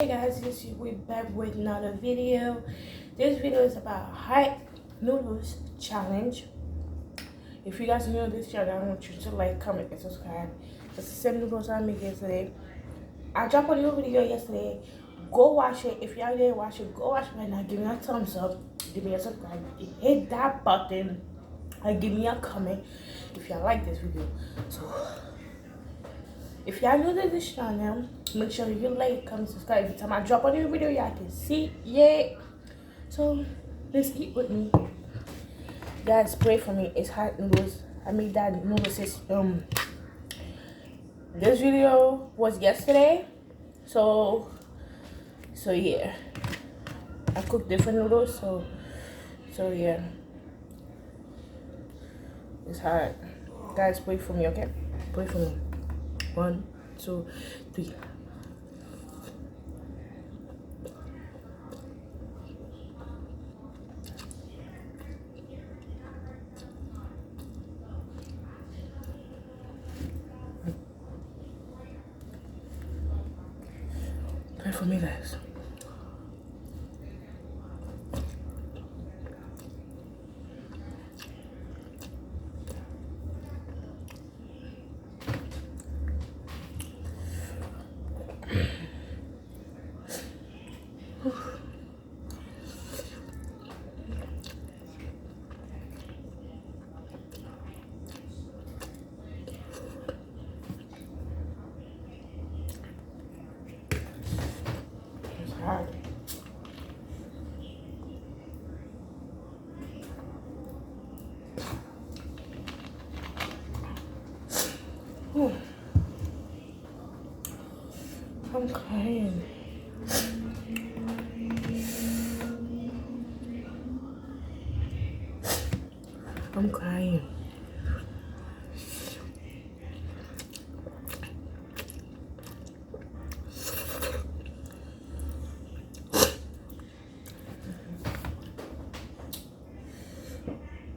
Hey guys, we're back with another video. This video is about hot noodles challenge. If you guys are new to this channel, I want you to like, comment, and subscribe. It's the same noodles I made yesterday. I dropped a new video yesterday. Go watch it. If y'all didn't watch it, go watch it right now. Give me a thumbs up. Give me a subscribe. Hit that button. And give me a comment if y'all like this video. So if y'all new to this channel, make sure you like, comment, subscribe. Every time I drop a new video, y'all can see it. So let's eat with me. Guys, pray for me. It's hot noodles. I made that noodle system. This video was yesterday. So yeah. I cooked different noodles, so yeah. It's hot. Guys, pray for me, okay? Pray for me. 1, 2, 3. Pray for me, guys. It's hot. I'm crying. I'm crying.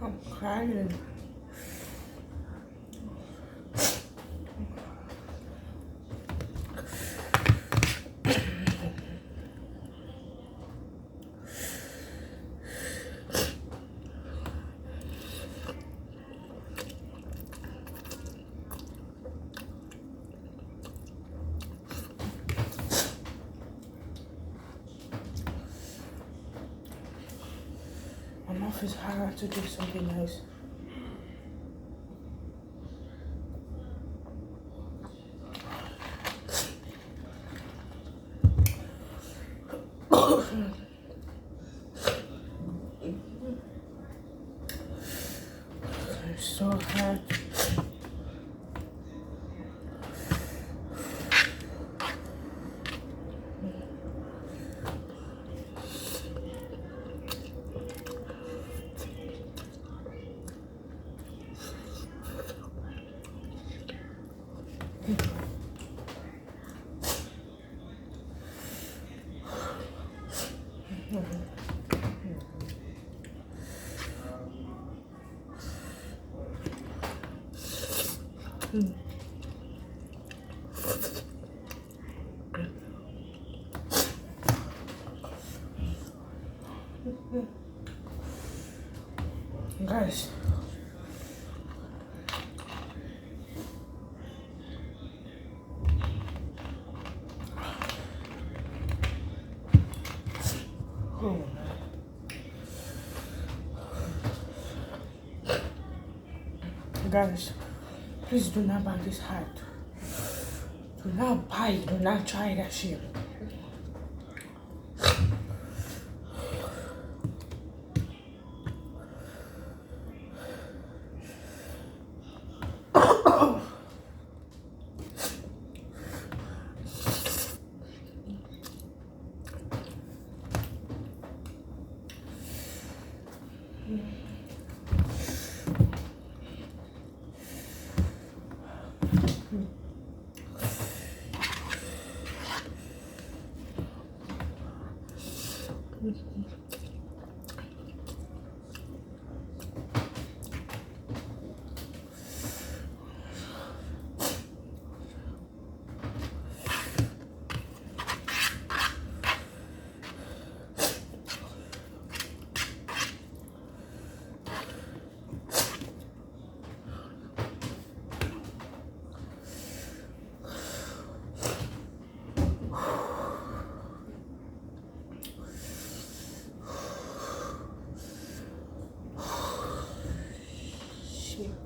I'm crying. My mouth is hard to do something nice. It's so hot. Guys, oh. Guys, please do not buy this hat. Do not buy it. Do not try that shit.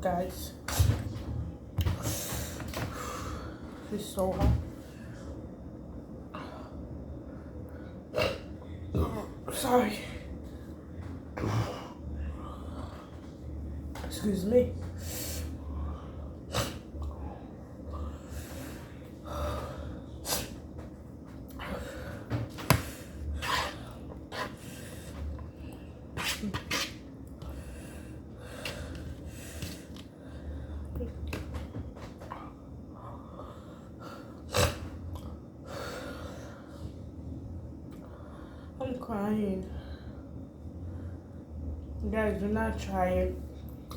guys. It's so hot. Sorry. Excuse me. I'm crying. Guys, do not try it.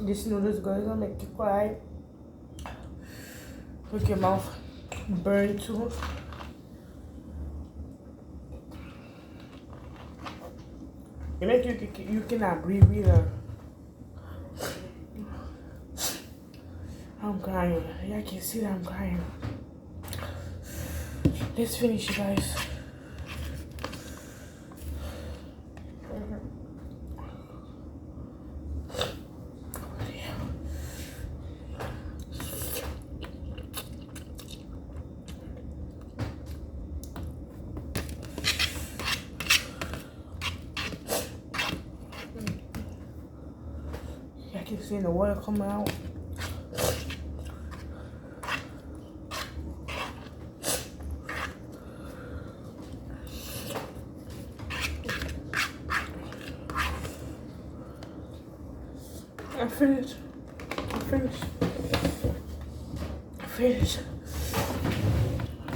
This noodles gonna make you cry. Make your mouth burn too. It make you cannot breathe either. I'm crying. Y'all can see that I'm crying. Let's finish, you guys. I can see the water coming out. I finished.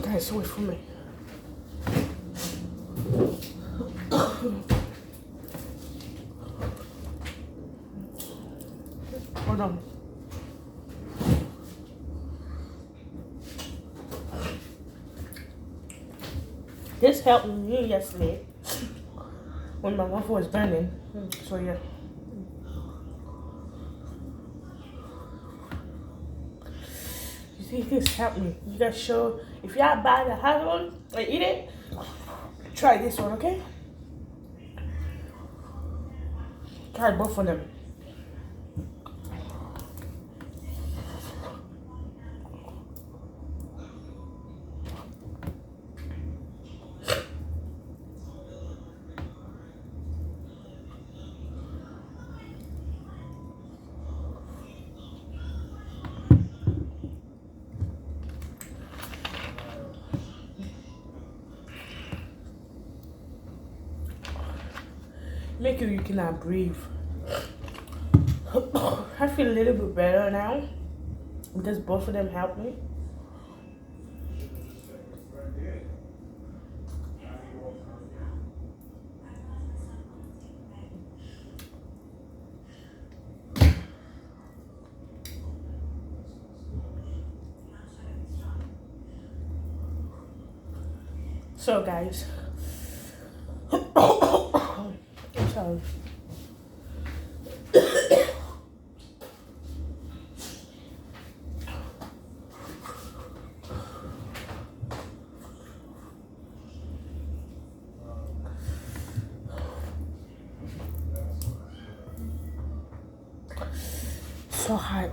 Guys, wait for me. Hold on. This helped me yesterday when my mouth was burning. So yeah. You see, this helped me. You guys show, if y'all buy the hot one and eat it, try this one, okay? Try both of them. Make you cannot breathe. I feel a little bit better now because both of them helped me. So guys, I'm sorry. So hot.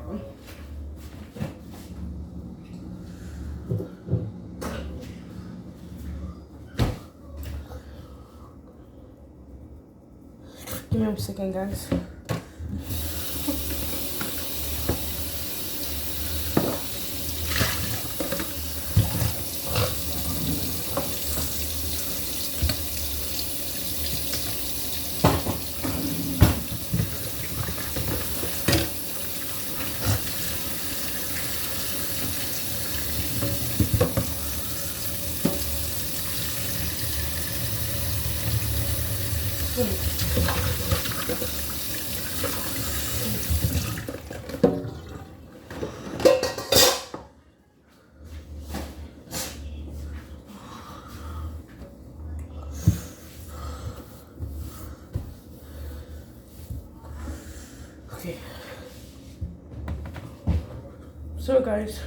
Give me a second, guys. Okay. So guys,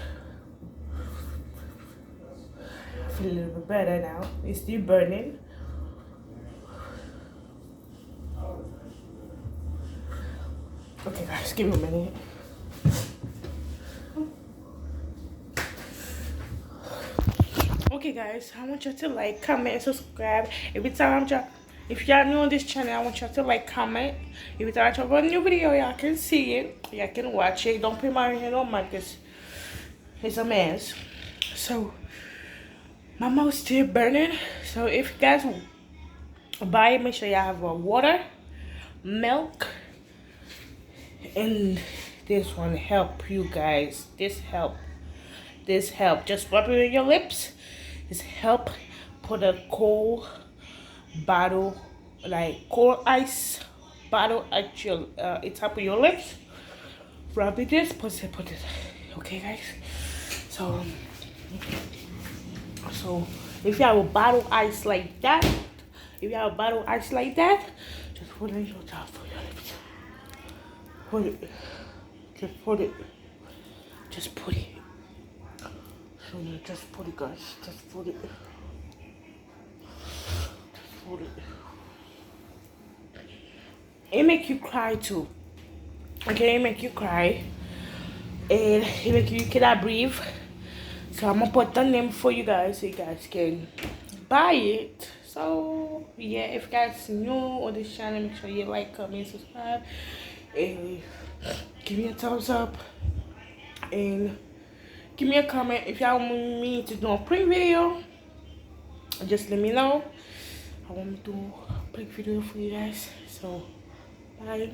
I feel a little bit better now. It's still burning. Okay guys, give me a minute. Okay guys, I want you to like, comment, and subscribe. Every time I'm trying, if y'all new on this channel, I want y'all to like, comment. Every time I talk about a new video, y'all can see it. Y'all can watch it. Don't put my hand on mic because it's a mess. So my mouth still burning. So if you guys buy it, make sure y'all have water, milk, and this one help you guys. This help. Just rub it on your lips. This help put a cold bottle, like cold ice bottle at your top of your lips. Rub it this, put it. Okay guys. So if you have a bottle ice like that, just put it on your top of your lips. Put it. Just put it. So yeah, just put it guys. Just put it. It make you cry too. Okay, it make you cry. And it make you cannot breathe. So I'm gonna put the name for you guys so you guys can buy it. So yeah, if you guys new on this channel, make sure you like, comment, subscribe, and give me a thumbs up, and give me a comment if y'all want me to do a prank video. Just let me know. I want me to do a prank video for you guys. So bye.